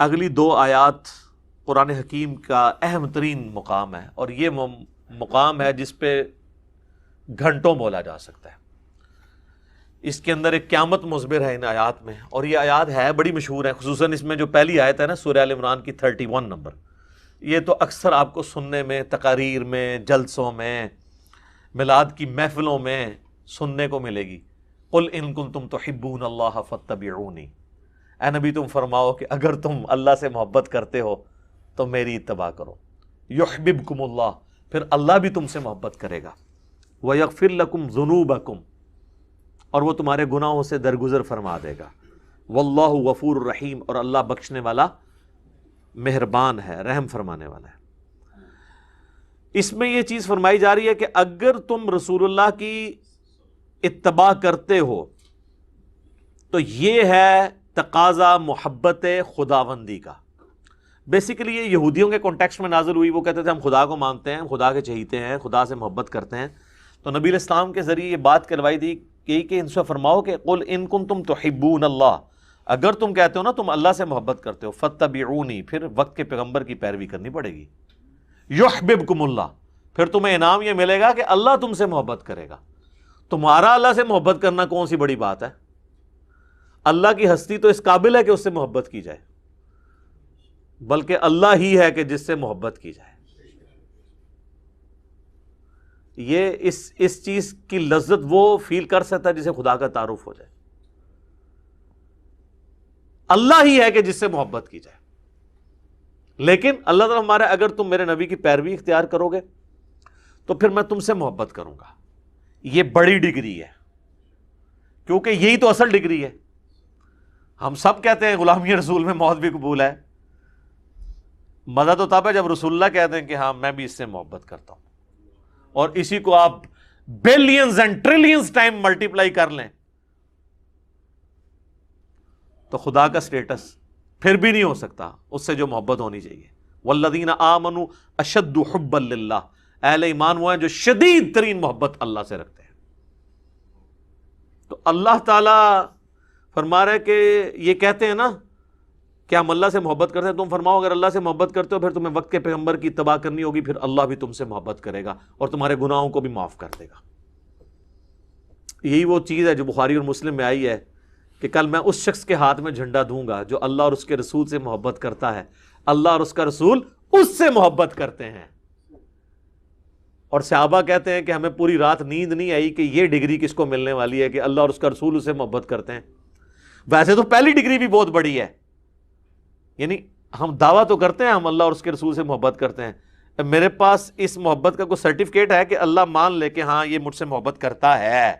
اگلی 2 آیات قرآن حکیم کا اہم ترین مقام ہے، اور یہ مقام ہے جس پہ گھنٹوں بولا جا سکتا ہے۔ اس کے اندر ایک قیامت مخبر ہے ان آیات میں، اور یہ آیات ہے بڑی مشہور ہے، خصوصاً اس میں جو پہلی آیت ہے نا سورہ آل عمران کی 31 نمبر، یہ تو اکثر آپ کو سننے میں، تقاریر میں، جلسوں میں، میلاد کی محفلوں میں سننے کو ملے گی۔ قل ان کنتم تحبون اللہ فاتبعونی، اے نبی تم فرماؤ کہ اگر تم اللہ سے محبت کرتے ہو تو میری اتباع کرو، یحببکم اللہ، پھر اللہ بھی تم سے محبت کرے گا، ویغفر لکم ذنوبکم، اور وہ تمہارے گناہوں سے درگزر فرما دے گا، واللہ غفور الرحیم، اور اللہ بخشنے والا مہربان ہے، رحم فرمانے والا ہے۔ اس میں یہ چیز فرمائی جا رہی ہے کہ اگر تم رسول اللہ کی اتباع کرتے ہو تو یہ ہے تقاضا محبت خداوندی کا۔ بیسیکلی یہ یہودیوں کے کانٹیکسٹ میں نازل ہوئی، وہ کہتے تھے ہم خدا کو مانتے ہیں، ہم خدا کے چہیتے ہیں، خدا سے محبت کرتے ہیں، تو نبی علیہ السلام کے ذریعے یہ بات کروائی تھی کہ ان سے فرماؤ کہ قل ان کنتم تحبون اللہ، اگر تم کہتے ہو نا تم اللہ سے محبت کرتے ہو، فاتبعونی، پھر وقت کے پیغمبر کی پیروی کرنی پڑے گی، یحببکم اللہ، پھر تمہیں انعام یہ ملے گا کہ اللہ تم سے محبت کرے گا۔ تمہارا اللہ سے محبت کرنا کون سی بڑی بات ہے؟ اللہ کی ہستی تو اس قابل ہے کہ اس سے محبت کی جائے، بلکہ اللہ ہی ہے کہ جس سے محبت کی جائے۔ یہ اس چیز کی لذت وہ فیل کر سکتا ہے جسے خدا کا تعارف ہو جائے۔ اللہ ہی ہے کہ جس سے محبت کی جائے، لیکن اللہ تعالیٰ ہمارے اگر تم میرے نبی کی پیروی اختیار کرو گے تو پھر میں تم سے محبت کروں گا۔ یہ بڑی ڈگری ہے، کیونکہ یہی تو اصل ڈگری ہے۔ ہم سب کہتے ہیں غلامی رسول میں موت بھی قبول ہے، مزہ تو تب ہے جب رسول اللہ کہتے ہیں کہ ہاں میں بھی اس سے محبت کرتا ہوں، اور اسی کو آپ billions and trillions time multiply کر لیں تو خدا کا سٹیٹس پھر بھی نہیں ہو سکتا اس سے جو محبت ہونی چاہیے۔ والذین آمنوا اشد حبا للہ، اہل ایمان وہ ہیں جو شدید ترین محبت اللہ سے رکھتے ہیں۔ تو اللہ تعالیٰ فرما رہا ہے کہ یہ کہتے ہیں نا کہ ہم اللہ سے محبت کرتے ہیں، تم فرماؤ اگر اللہ سے محبت کرتے ہو پھر تمہیں وقت کے پیغمبر کی اتباع کرنی ہوگی، پھر اللہ بھی تم سے محبت کرے گا اور تمہارے گناہوں کو بھی معاف کر دے گا۔ یہی وہ چیز ہے جو بخاری اور مسلم میں آئی ہے کہ کل میں اس شخص کے ہاتھ میں جھنڈا دوں گا جو اللہ اور اس کے رسول سے محبت کرتا ہے، اللہ اور اس کا رسول اس سے محبت کرتے ہیں۔ اور صحابہ کہتے ہیں کہ ہمیں پوری رات نیند نہیں آئی کہ یہ ڈگری کس کو ملنے والی ہے کہ اللہ اور اس کا رسول اسے محبت کرتے ہیں۔ ویسے تو پہلی ڈگری بھی بہت بڑی ہے، یعنی ہم دعویٰ تو کرتے ہیں ہم اللہ اور اس کے رسول سے محبت کرتے ہیں، میرے پاس اس محبت کا کوئی سرٹیفکیٹ ہے کہ اللہ مان لے کہ ہاں یہ مجھ سے محبت کرتا ہے،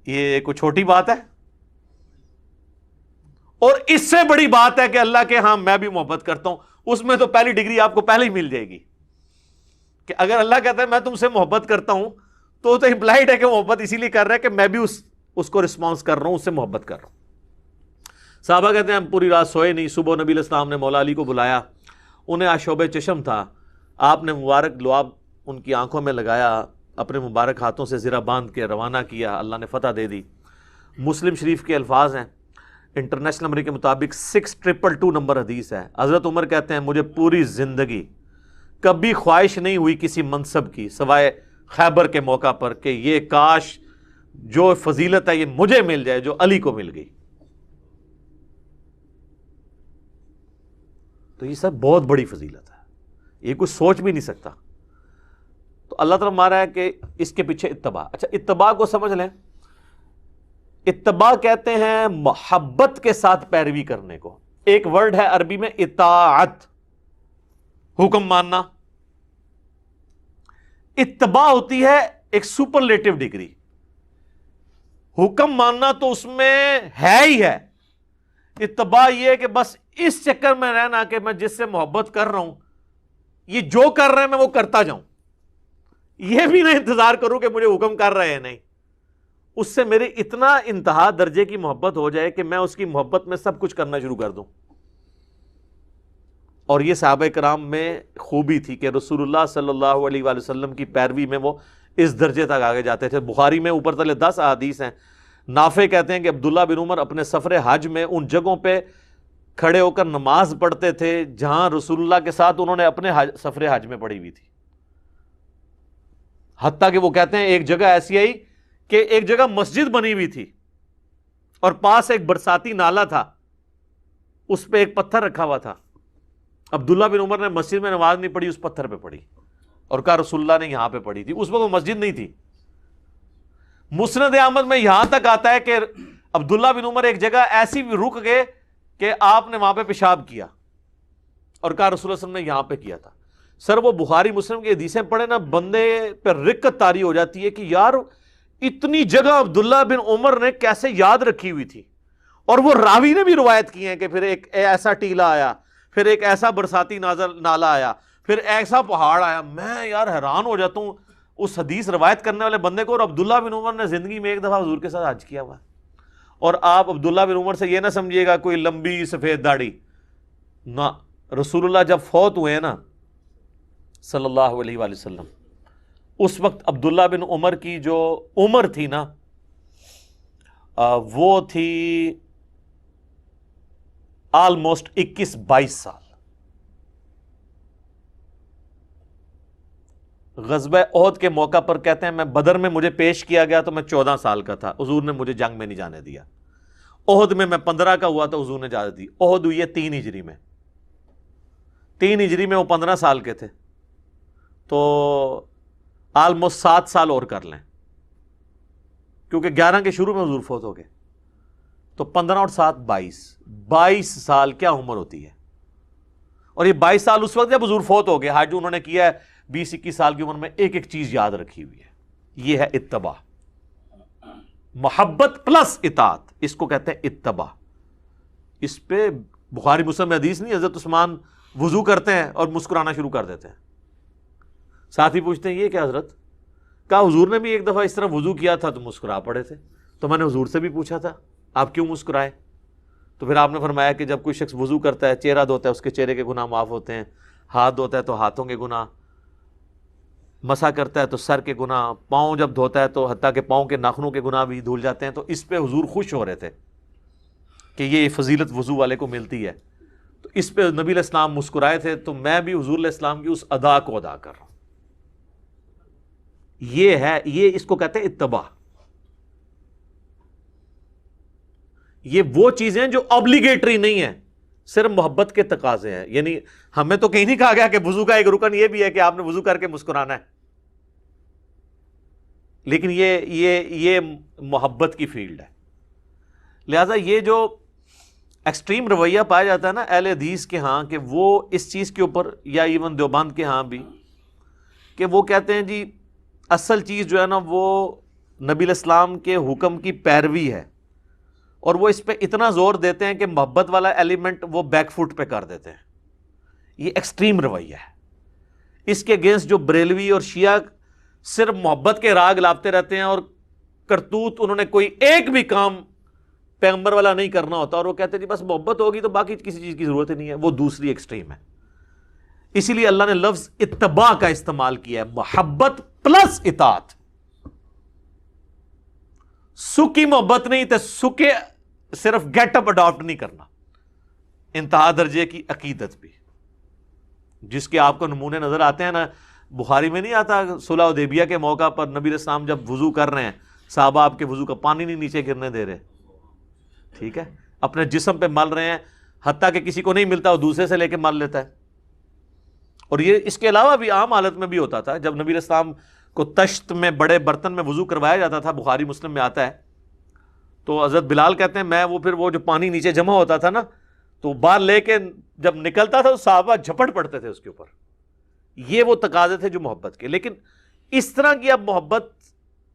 یہ کوئی چھوٹی بات ہے؟ اور اس سے بڑی بات ہے کہ اللہ کے ہاں میں بھی محبت کرتا ہوں، اس میں تو پہلی ڈگری آپ کو پہلے ہی مل جائے گی کہ اگر اللہ کہتا ہے میں تم سے محبت کرتا ہوں تو امپلائڈ ہے کہ محبت اسی لیے کر رہا ہے کہ میں بھی اس کو رسپانس کر رہا ہوں، اس سے محبت کر رہا ہوں۔ صحابہ کہتے ہیں ہم پوری رات سوئے نہیں، صبح نبی علیہ السلام نے مولا علی کو بلایا، انہیں آشوب چشم تھا، آپ نے مبارک لعاب ان کی آنکھوں میں لگایا، اپنے مبارک ہاتھوں سے زرہ باندھ کے روانہ کیا، اللہ نے فتح دے دی۔ مسلم شریف کے الفاظ ہیں، انٹرنیشنل نمبر کے مطابق 6222 نمبر حدیث ہے۔ حضرت عمر کہتے ہیں مجھے پوری زندگی کبھی خواہش نہیں ہوئی کسی منصب کی سوائے خیبر کے موقع پر کہ یہ کاش جو فضیلت ہے یہ مجھے مل جائے جو علی کو مل گئی۔ تو یہ سب بہت بڑی فضیلت ہے، یہ کوئی سوچ بھی نہیں سکتا۔ تو اللہ تعالیٰ مارا ہے کہ اس کے پیچھے اتباع۔ اچھا اتباع کو سمجھ لیں، اتباع کہتے ہیں محبت کے ساتھ پیروی کرنے کو۔ ایک ورڈ ہے عربی میں اطاعت، حکم ماننا۔ اتباع ہوتی ہے ایک سپرلیٹو ڈگری، حکم ماننا تو اس میں ہے ہی ہے، اتباع یہ ہے کہ بس اس چکر میں رہنا کہ میں جس سے محبت کر رہا ہوں یہ جو کر رہے ہیں میں وہ کرتا جاؤں، یہ بھی نہ انتظار کروں کہ مجھے حکم کر رہے ہیں، نہیں، اس سے میری اتنا انتہا درجے کی محبت ہو جائے کہ میں اس کی محبت میں سب کچھ کرنا شروع کر دوں۔ اور یہ صحابہ کرام میں خوبی تھی کہ رسول اللہ صلی اللہ علیہ وآلہ وسلم کی پیروی میں وہ اس درجے تک آگے جاتے تھے۔ بخاری میں اوپر تلے 10 احادیث ہیں۔ نافع کہتے ہیں کہ عبداللہ بن عمر اپنے سفر حج میں ان جگہوں پہ کھڑے ہو کر نماز پڑھتے تھے جہاں رسول اللہ کے ساتھ انہوں نے اپنے سفر حج میں پڑھی ہوئی تھی. حتیٰ کہ وہ کہتے ہیں ایک جگہ ایسی آئی کہ ایک جگہ مسجد بنی ہوئی تھی اور پاس ایک برساتی نالا تھا, اس پہ ایک پتھر رکھا ہوا تھا. عبداللہ بن عمر نے مسجد میں نماز نہیں پڑھی, اس پتھر پہ پڑھی اور کہا رسول اللہ نے یہاں پہ پڑھی تھی. اس وقت وہ مسجد نہیں تھی. مسند احمد میں یہاں تک آتا ہے کہ عبداللہ بن عمر ایک جگہ ایسی بھی رک گئے کہ آپ نے وہاں پہ پیشاب کیا اور کہا رسول اللہ صلی اللہ علیہ وسلم نے یہاں پہ کیا تھا. سر وہ بخاری مسلم کی حدیثیں پڑھے نا, بندے پہ رقت طاری ہو جاتی ہے کہ یار اتنی جگہ عبداللہ بن عمر نے کیسے یاد رکھی ہوئی تھی. اور وہ راوی نے بھی روایت کی ہیں کہ پھر ایک ایسا ٹیلا آیا, پھر ایک ایسا برساتی نالا آیا, پھر ایسا پہاڑ آیا. میں یار حیران ہو جاتا ہوں اس حدیث روایت کرنے والے بندے کو. اور عبداللہ بن عمر نے زندگی میں ایک دفعہ حضور کے ساتھ حج کیا ہوا ہے. اور آپ عبداللہ بن عمر سے یہ نہ سمجھیے گا کوئی لمبی سفید داڑھی نہ. رسول اللہ جب فوت ہوئے نا صلی اللہ علیہ وآلہ وسلم, اس وقت عبداللہ بن عمر کی جو عمر تھی نا وہ تھی آلموسٹ 21-22 سال. غزوہ احد کے موقع پر کہتے ہیں میں بدر میں مجھے پیش کیا گیا تو میں 14 سال کا تھا, حضور نے مجھے جنگ میں نہیں جانے دیا. احد میں 15 کا ہوا تو حضور نے اجازت دی. احد ہوئی ہے 3 ہجری میں, 3 ہجری میں وہ 15 سال کے تھے, تو آلموسٹ 7 سال اور کر لیں کیونکہ 11 کے شروع میں حضور فوت ہو گئے, تو 15 اور 7 22 سال کیا عمر ہوتی ہے. اور یہ 22 سال اس وقت جب حضور فوت ہو گئے. حج انہوں نے کیا ہے 20-21 سال کی عمر میں, ایک ایک چیز یاد رکھی ہوئی ہے. یہ ہے اتباع, محبت پلس اطاعت, اس کو کہتے ہیں اتباع. اس پہ بخاری مسلم میں حدیث نہیں, حضرت عثمان وضو کرتے ہیں اور مسکرانا شروع کر دیتے ہیں. ساتھی پوچھتے ہیں یہ کیا حضرت؟ کہا حضور نے بھی ایک دفعہ اس طرح وضو کیا تھا تو مسکرا پڑے تھے, تو میں نے حضور سے بھی پوچھا تھا آپ کیوں مسکرائے؟ تو پھر آپ نے فرمایا کہ جب کوئی شخص وضو کرتا ہے, چہرہ دھوتا ہے, اس کے چہرے کے گناہ معاف ہوتے ہیں, ہاتھ دھوتا ہے تو ہاتھوں کے گناہ, مسح کرتا ہے تو سر کے گناہ, پاؤں جب دھوتا ہے تو حتیٰ کہ پاؤں کے ناخنوں کے گناہ بھی دھل جاتے ہیں. تو اس پہ حضور خوش ہو رہے تھے کہ یہ فضیلت وضو والے کو ملتی ہے. تو اس پہ نبی علیہ السلام مسکرائے تھے, تو میں بھی حضور علیہ السلام کی اس ادا کو ادا کر رہا ہوں. یہ ہے, یہ اس کو کہتے ہیں اتباع. یہ وہ چیزیں جو obligatory نہیں ہیں, صرف محبت کے تقاضے ہیں. یعنی ہمیں تو کہیں نہیں کہا گیا کہ وضو کا ایک رکن یہ بھی ہے کہ آپ نے وضو کر کے مسکرانا ہے, لیکن یہ محبت کی فیلڈ ہے. لہذا یہ جو ایکسٹریم رویہ پایا جاتا ہے نا اہل حدیث کے ہاں, کہ وہ اس چیز کے اوپر, یا ایون دیوبند کے ہاں بھی, کہ وہ کہتے ہیں جی اصل چیز جو ہے نا وہ نبی علیہ السلام کے حکم کی پیروی ہے, اور وہ اس پہ اتنا زور دیتے ہیں کہ محبت والا ایلیمنٹ وہ بیک فٹ پہ کر دیتے ہیں. یہ ایکسٹریم رویہ ہے. اس کے اگینسٹ جو بریلوی اور شیعہ صرف محبت کے راگ لاتے رہتے ہیں, اور کرتوت انہوں نے کوئی ایک بھی کام پیغمبر والا نہیں کرنا ہوتا, اور وہ کہتے ہیں جی بس محبت ہوگی تو باقی کسی چیز کی ضرورت ہی نہیں ہے. وہ دوسری ایکسٹریم ہے. اسی لیے اللہ نے لفظ اتباع کا استعمال کیا ہے, محبت پلس اطاعت. سکی محبت نہیں تو سکے صرف گیٹ اپ اڈاپٹ نہیں کرنا. انتہا درجے کی عقیدت بھی, جس کے آپ کو نمونے نظر آتے ہیں نا, بخاری میں نہیں آتا صلح حدیبیہ کے موقع پر نبی علیہ السلام جب وضو کر رہے ہیں, صحابہ آپ کے وضو کا پانی نہیں نیچے گرنے دے رہے, ٹھیک ہے, اپنے جسم پہ مل رہے ہیں, حتیٰ کہ کسی کو نہیں ملتا وہ دوسرے سے لے کے مل لیتا ہے. اور یہ اس کے علاوہ بھی عام حالت میں بھی ہوتا تھا. جب نبی علیہ السلام کو تشت میں بڑے برتن میں وضو کروایا جاتا تھا, بخاری مسلم میں آتا ہے, تو حضرت بلال کہتے ہیں میں وہ جو پانی نیچے جمع ہوتا تھا نا, تو باہر لے کے جب نکلتا تھا تو صحابہ جھپٹ پڑتے تھے اس کے اوپر. یہ وہ تقاضے تھے جو محبت کے. لیکن اس طرح کی اب محبت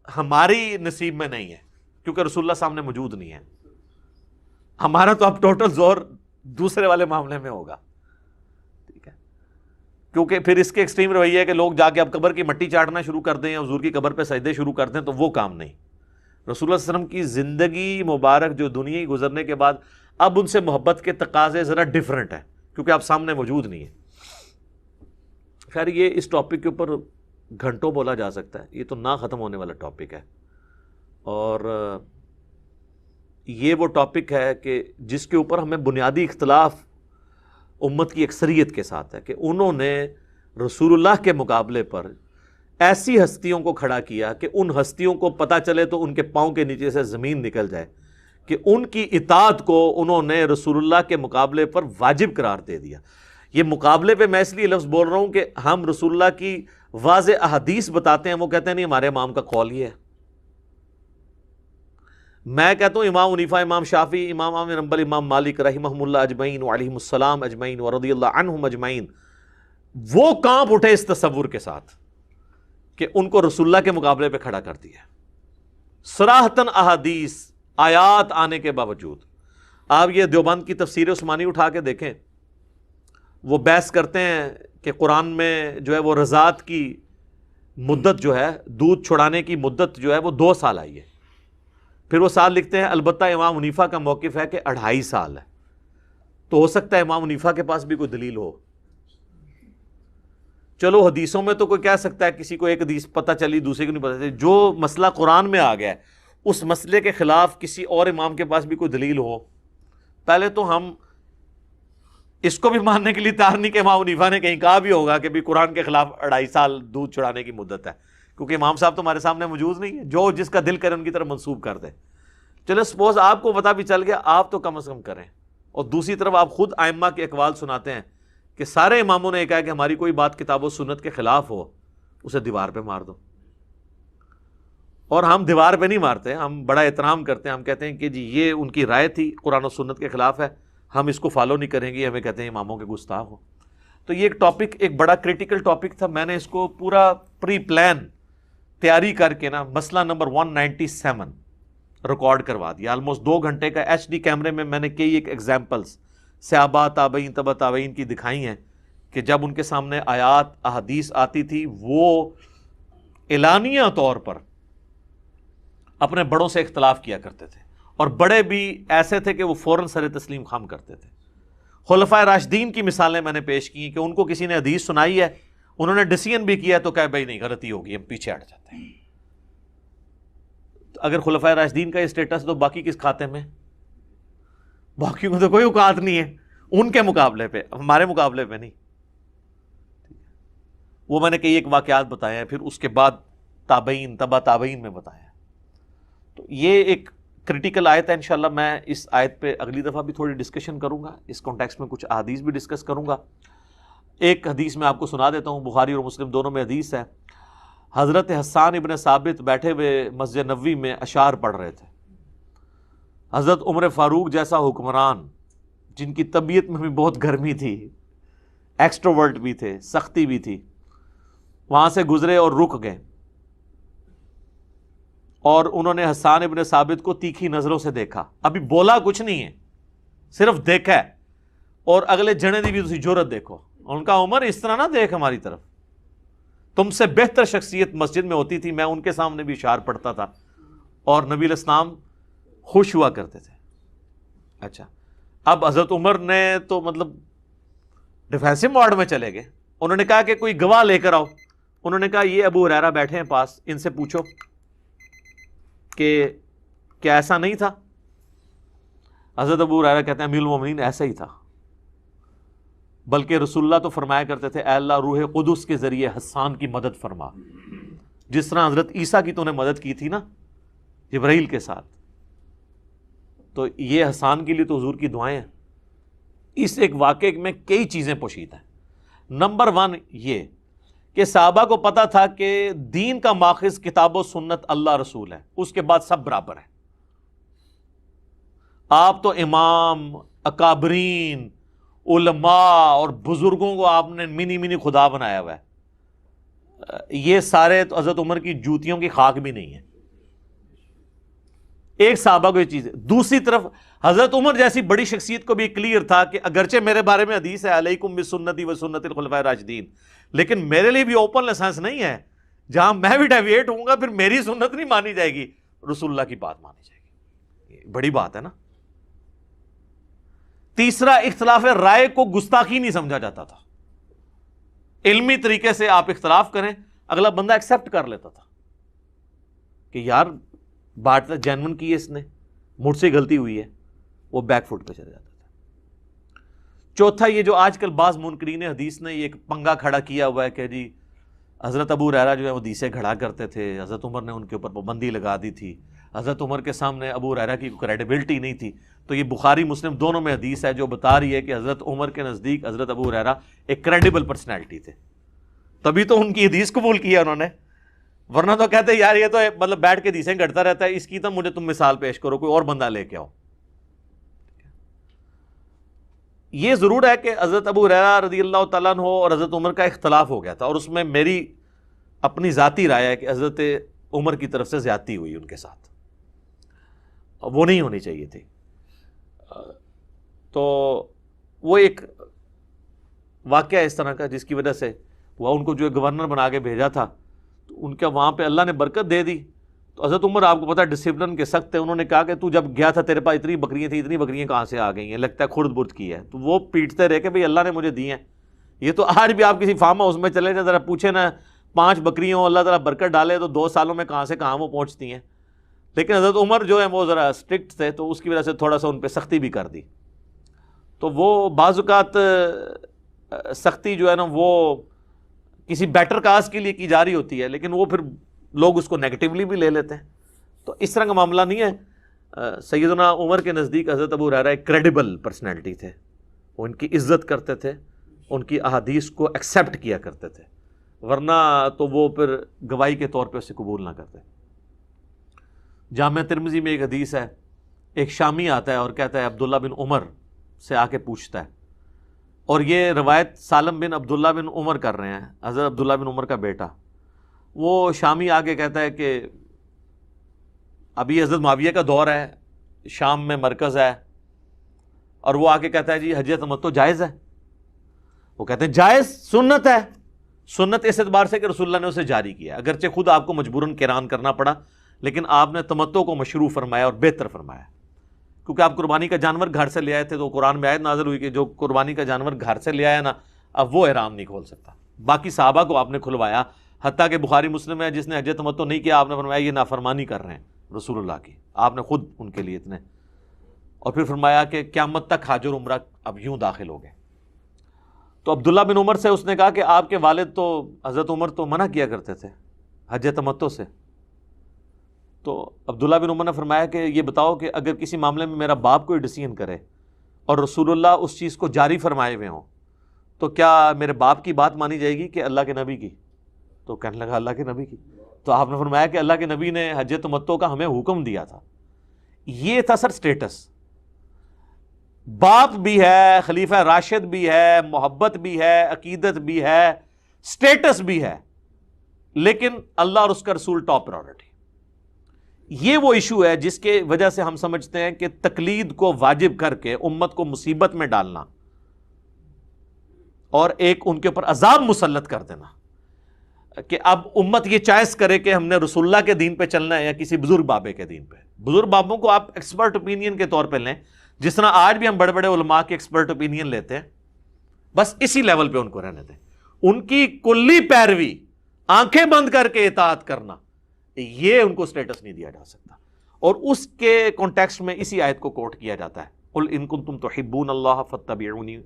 ہماری نصیب میں نہیں ہے, کیونکہ رسول اللہ سامنے موجود نہیں ہے. ہمارا تو اب ٹوٹل زور دوسرے والے معاملے میں ہوگا, ٹھیک ہے, کیونکہ پھر اس کے ایکسٹریم رویہ ہے کہ لوگ جا کے اب قبر کی مٹی چاٹنا شروع کر دیں, حضور کی قبر پہ سجدے شروع کر دیں, تو وہ کام نہیں. رسول اللہ صلی اللہ علیہ وسلم کی زندگی مبارک جو دنیا گزرنے کے بعد, اب ان سے محبت کے تقاضے ذرا ڈیفرنٹ ہیں, کیونکہ آپ سامنے موجود نہیں ہے. خیر یہ اس ٹاپک کے اوپر گھنٹوں بولا جا سکتا ہے, یہ تو نہ ختم ہونے والا ٹاپک ہے, اور یہ وہ ٹاپک ہے کہ جس کے اوپر ہمیں بنیادی اختلاف امت کی اکثریت کے ساتھ ہے کہ انہوں نے رسول اللہ کے مقابلے پر ایسی ہستیوں کو کھڑا کیا کہ ان ہستیوں کو پتہ چلے تو ان کے پاؤں کے نیچے سے زمین نکل جائے، کہ ان کی اطاعت کو انہوں نے رسول اللہ کے مقابلے پر واجب قرار دے دیا۔ یہ مقابلے پہ میں اس لیے لفظ بول رہا ہوں کہ ہم رسول اللہ کی واضح احادیث بتاتے ہیں، وہ کہتے ہیں نہیں ہمارے امام کا قول یہ ہے۔ میں کہتا ہوں امام حنیفہ، امام شافعی، امام احمد بن حنبل، امام مالک رحمہم اللہ اجمعین وعلیہم السلام اجمعین ورضی اللہ عنہم اجمعین، وہ کانپ اٹھے اس تصور کے ساتھ کہ ان کو رسول اللہ کے مقابلے پہ کھڑا کر دیا، صراحتاً احادیث آیات آنے کے باوجود۔ آپ یہ دیوبند کی تفسیر عثمانی اٹھا کے دیکھیں، وہ بحث کرتے ہیں کہ قرآن میں جو ہے وہ رضاعت کی مدت جو ہے، دودھ چھڑانے کی مدت جو ہے وہ 2 سال آئی ہے، پھر وہ سال لکھتے ہیں البتہ امام حنیفہ کا موقف ہے کہ 2.5 سال ہے۔ تو ہو سکتا ہے امام حنیفہ کے پاس بھی کوئی دلیل ہو، چلو حدیثوں میں تو کوئی کہہ سکتا ہے کسی کو ایک حدیث پتہ چلی دوسرے کو نہیں پتہ چلی، جو مسئلہ قرآن میں آ گیا ہے اس مسئلے کے خلاف کسی اور امام کے پاس بھی کوئی دلیل ہو، پہلے تو ہم اس کو بھی ماننے کے لیے تیار نہیں کہ امام حنیفہ نے کہیں کہا بھی ہوگا کہ بھی قرآن کے خلاف 2.5 سال دودھ چھڑانے کی مدت ہے، کیونکہ امام صاحب تو ہمارے سامنے موجود نہیں ہے، جو جس کا دل کرے ان کی طرف منسوب کر دیں۔ چلو سپوز آپ کو پتہ بھی چل گیا، آپ تو کم از کم کریں، اور دوسری طرف آپ خود ائمہ کے اقوال سناتے ہیں کہ سارے اماموں نے یہ کہا کہ ہماری کوئی بات کتاب و سنت کے خلاف ہو اسے دیوار پہ مار دو، اور ہم دیوار پہ نہیں مارتے، ہم بڑا احترام کرتے ہیں، ہم کہتے ہیں کہ جی یہ ان کی رائے تھی، قرآن و سنت کے خلاف ہے، ہم اس کو فالو نہیں کریں گے، ہمیں کہتے ہیں اماموں کے گستاخ ہو۔ تو یہ ایک ٹاپک، ایک بڑا کریٹیکل ٹاپک تھا، میں نے اس کو پورا پری پلان تیاری کر کے نا مسئلہ نمبر 197 ریکارڈ کروا دیا، آلموسٹ 2 گھنٹے کا HD کیمرے میں میں نے کئی ایک ایگزامپلس صحابہ تابعین تبع تابعین کی دکھائی ہیں کہ جب ان کے سامنے آیات احادیث آتی تھی وہ اعلانیہ طور پر اپنے بڑوں سے اختلاف کیا کرتے تھے، اور بڑے بھی ایسے تھے کہ وہ فوراً سر تسلیم خم کرتے تھے۔ خلفائے راشدین کی مثالیں میں نے پیش کی کہ ان کو کسی نے حدیث سنائی ہے، انہوں نے ڈیسیژن بھی کیا تو کہا بھائی نہیں غلطی ہوگی، ہم پیچھے ہٹ جاتے ہیں۔ اگر خلفائے راشدین کا اسٹیٹس تو باقی کس کھاتے میں؟ باقیوں کو تو کوئی اوقات نہیں ہے ان کے مقابلے پہ، ہمارے مقابلے پہ نہیں۔ وہ میں نے کئی ایک واقعات بتائے ہیں، پھر اس کے بعد تابعین تبع تابعین میں بتایا۔ تو یہ ایک کریٹیکل آیت ہے، انشاءاللہ میں اس آیت پہ اگلی دفعہ بھی تھوڑی ڈسکشن کروں گا، اس کانٹیکسٹ میں کچھ احادیث بھی ڈسکس کروں گا۔ ایک حدیث میں آپ کو سنا دیتا ہوں، بخاری اور مسلم دونوں میں حدیث ہے۔ حضرت حسان ابن ثابت بیٹھے ہوئے مسجد نبوی میں اشعار پڑھ رہے تھے۔ حضرت عمر فاروق جیسا حکمران جن کی طبیعت میں بھی بہت گرمی تھی، ایکسٹروورٹ بھی تھے، سختی بھی تھی، وہاں سے گزرے اور رک گئے، اور انہوں نے حسان ابن ثابت کو تیکھی نظروں سے دیکھا، ابھی بولا کچھ نہیں ہے، صرف دیکھا ہے، اور اگلے جنے دی بھی تسی جرت دیکھو، ان کا عمر اس طرح نہ دیکھ ہماری طرف، تم سے بہتر شخصیت مسجد میں ہوتی تھی، میں ان کے سامنے بھی اشعار پڑھتا تھا اور نبی علیہ السلام خوش ہوا کرتے تھے۔ اچھا، اب حضرت عمر نے تو مطلب ڈیفینسو موڈ میں چلے گئے، انہوں نے کہا کہ کوئی گواہ لے کر آؤ۔ انہوں نے کہا یہ ابو ہریرہ بیٹھے ہیں پاس، ان سے پوچھو کہ کیا ایسا نہیں تھا؟ حضرت ابو ہریرہ کہتے ہیں امیر المومنین ایسا ہی تھا، بلکہ رسول اللہ تو فرمایا کرتے تھے اے اللہ روح قدس کے ذریعے حسان کی مدد فرما، جس طرح حضرت عیسیٰ کی تو نے مدد کی تھی نا جبرائیل کے ساتھ، تو یہ حسان کے لیے تو حضور کی دعائیں ہیں۔ اس ایک واقعے میں کئی چیزیں پوشیدہ ہیں۔ نمبر 1 یہ کہ صحابہ کو پتا تھا کہ دین کا ماخذ کتاب و سنت اللہ رسول ہے، اس کے بعد سب برابر ہیں۔ آپ تو امام، اکابرین، علماء اور بزرگوں کو آپ نے منی خدا بنایا ہوا ہے، یہ سارے تو حضرت عمر کی جوتیوں کی خاک بھی نہیں ہے۔ ایک صحابہ کو یہ چیز ہے۔ دوسری طرف حضرت عمر جیسی بڑی شخصیت کو بھی کلیئر تھا کہ اگرچہ میرے بارے میں حدیث ہے علیکم بسنتی و سنت الخلفاء الراشدین، لیکن میرے لیے بھی اوپن لائسنس نہیں ہے، جہاں میں بھی ڈیویٹ ہوں گا پھر میری سنت نہیں مانی جائے گی، رسول اللہ کی بات مانی جائے گی۔ یہ بڑی بات ہے نا۔ تیسرا، اختلاف رائے کو گستاخی نہیں سمجھا جاتا تھا، علمی طریقے سے آپ اختلاف کریں، اگلا بندہ ایکسپٹ کر لیتا تھا کہ یار بات جینون کی ہے، اس نے مجھ سے غلطی ہوئی ہے، وہ بیک فٹ پہ چلے جاتا تھا۔ چوتھا، یہ جو آج کل بعض منکرین حدیث نے یہ ایک پنگا کھڑا کیا ہوا ہے کہ جی حضرت ابو ہریرہ جو ہے وہ حدیثیں گھڑا کرتے تھے، حضرت عمر نے ان کے اوپر پابندی لگا دی تھی، حضرت عمر کے سامنے ابو ہریرہ کی کریڈیبلٹی نہیں تھی۔ تو یہ بخاری مسلم دونوں میں حدیث ہے جو بتا رہی ہے کہ حضرت عمر کے نزدیک حضرت ابو ہریرہ ایک کریڈیبل پرسنالٹی تھے، تبھی تو ان کی حدیث قبول کیا انہوں نے، ورنہ تو کہتے یار یہ تو مطلب بیٹھ کے حدیثیں گھڑتا رہتا ہے، اس کی تو مجھے تم مثال پیش کرو، کوئی اور بندہ لے کے آؤ۔ یہ ضرور ہے کہ حضرت ابو ہریرہ رضی اللہ تعالیٰ عنہ اور حضرت عمر کا اختلاف ہو گیا تھا، اور اس میں میری اپنی ذاتی رائے ہے کہ حضرت عمر کی طرف سے زیادتی ہوئی ان کے ساتھ، وہ نہیں ہونی چاہیے تھی۔ تو وہ ایک واقعہ اس طرح کا جس کی وجہ سے وہ ان کو جو گورنر بنا کے بھیجا تھا، تو ان کا وہاں پہ اللہ نے برکت دے دی۔ تو حضرت عمر آپ کو پتہ ہے ڈسپلن کے سخت ہے، انہوں نے کہا کہ تو جب گیا تھا تیرے پاس اتنی بکریاں تھیں، اتنی بکریاں کہاں سے آ گئی ہیں، لگتا ہے خرد برد کی ہے۔ تو وہ پیٹتے رہے کہ بھئی اللہ نے مجھے دی ہیں۔ یہ تو آج بھی آپ کسی فارم ہاؤس میں چلے جائیں، ذرا پوچھیں نا 5 بکریاں ہوں، اللہ تعالیٰ برکت ڈالے تو 2 سالوں میں کہاں سے کہاں وہ پہنچتی ہیں۔ لیکن حضرت عمر جو ہے وہ ذرا اسٹرکٹ تھے، تو اس کی وجہ سے تھوڑا سا ان پہ سختی بھی کر دی۔ تو وہ بعض اوقات سختی جو ہے نا وہ کسی بیٹر کاز کے لیے کی جا رہی ہوتی ہے، لیکن وہ پھر لوگ اس کو نیگیٹیولی بھی لے لیتے ہیں، تو اس طرح کا معاملہ نہیں ہے۔ سیدنا عمر کے نزدیک حضرت ابو ہریرہ ایک کریڈیبل پرسنالٹی تھے، وہ ان کی عزت کرتے تھے، ان کی احادیث کو ایکسیپٹ کیا کرتے تھے، ورنہ تو وہ پھر گواہی کے طور پہ اسے قبول نہ کرتے۔ جامع ترمذی میں ایک حدیث ہے، ایک شامی آتا ہے اور کہتا ہے عبداللہ بن عمر سے آ کے پوچھتا ہے، اور یہ روایت سالم بن عبداللہ بن عمر کر رہے ہیں، حضرت عبداللہ بن عمر کا بیٹا۔ وہ شامی آ کے کہتا ہے کہ ابھی حضرت معاویہ کا دور ہے، شام میں مرکز ہے، اور وہ آ کے کہتا ہے جی حج تمتع جائز ہے؟ وہ کہتے ہیں جائز، سنت ہے۔ سنت اس اعتبار سے کہ رسول اللہ نے اسے جاری کیا، اگرچہ خود آپ کو مجبوراً قران کرنا پڑا، لیکن آپ نے تمتع کو مشروع فرمایا اور بہتر فرمایا، کیونکہ آپ قربانی کا جانور گھر سے لے آئے تھے، تو قرآن میں آیت نازل ہوئی کہ جو قربانی کا جانور گھر سے لے آیا نا، اب وہ احرام نہیں کھول سکتا۔ باقی صحابہ کو آپ نے کھلوایا، حتیٰ کہ بخاری مسلم ہے جس نے حج تمتع نہیں کیا، آپ نے فرمایا یہ نافرمانی کر رہے ہیں رسول اللہ کی، آپ نے خود ان کے لیے اتنے، اور پھر فرمایا کہ قیامت تک حج اور عمرہ اب یوں داخل ہو گئے۔ تو عبداللہ بن عمر سے اس نے کہا کہ آپ کے والد تو حضرت عمر تو منع کیا کرتے تھے حج تمتع سے۔ تو عبداللہ بن عمر نے فرمایا کہ یہ بتاؤ کہ اگر کسی معاملے میں میرا باپ کوئی ڈیسیژن کرے اور رسول اللہ اس چیز کو جاری فرمائے ہوئے ہوں، تو کیا میرے باپ کی بات مانی جائے گی کہ اللہ کے نبی کی؟ تو کہنے لگا اللہ کے نبی کی۔ تو آپ نے فرمایا کہ اللہ کے نبی نے حج تمتع کا ہمیں حکم دیا تھا۔ یہ تھا سر سٹیٹس، باپ بھی ہے، خلیفہ راشد بھی ہے، محبت بھی ہے، عقیدت بھی ہے، سٹیٹس بھی ہے، لیکن اللہ اور اس کا رسول ٹاپ پرائورٹی۔ یہ وہ ایشو ہے جس کے وجہ سے ہم سمجھتے ہیں کہ تقلید کو واجب کر کے امت کو مصیبت میں ڈالنا اور ایک ان کے اوپر عذاب مسلط کر دینا کہ اب امت یہ چوائس کرے کہ ہم نے رسول اللہ کے دین پہ چلنا ہے یا کسی بزرگ بابے کے دین پہ۔ بزرگ بابوں کو آپ ایکسپرٹ اوپینین کے طور پہ لیں، جس طرح آج بھی ہم بڑے بڑے علماء کے ایکسپرٹ اوپینین لیتے ہیں، بس اسی لیول پہ ان کو رہنے دیں۔ ان کی کلی پیروی، آنکھیں بند کر کے اطاعت کرنا، یہ ان کو سٹیٹس نہیں دیا جا سکتا، اور اس کے کانٹیکسٹ میں اسی آیت کو کوٹ کیا جاتا ہے، قل ان کنتم تحبون اللہ فاتبعونی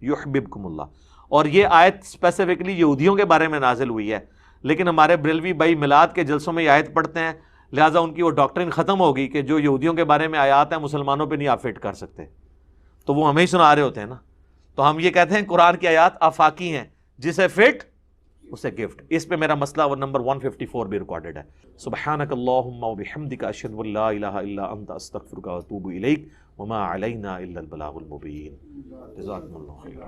یحببکم اللہ۔ اور یہ آیت اسپیسیفکلی یہودیوں کے بارے میں نازل ہوئی ہے، لیکن ہمارے بریلوی بھائی میلاد کے جلسوں میں یہ آیت پڑھتے ہیں، لہٰذا ان کی وہ ڈاکٹرین ختم ہوگی کہ جو یہودیوں کے بارے میں آیات ہیں مسلمانوں پہ نہیں آپ فٹ کر سکتے، تو وہ ہمیں ہی سنا رہے ہوتے ہیں نا۔ تو ہم یہ کہتے ہیں قرآن کی آیات آفاقی ہیں، جسے فٹ اسے گفٹ۔ اس پہ میرا مسئلہ وہ نمبر 154 بھی ریکارڈڈ ہے۔ سبحانک اللہم و بحمدک، اشہد ان لا الہ الا انت، استغفرک و اتوب الیک، وما علینا الا البلاغ المبین۔ جزاکم اللہ خیر۔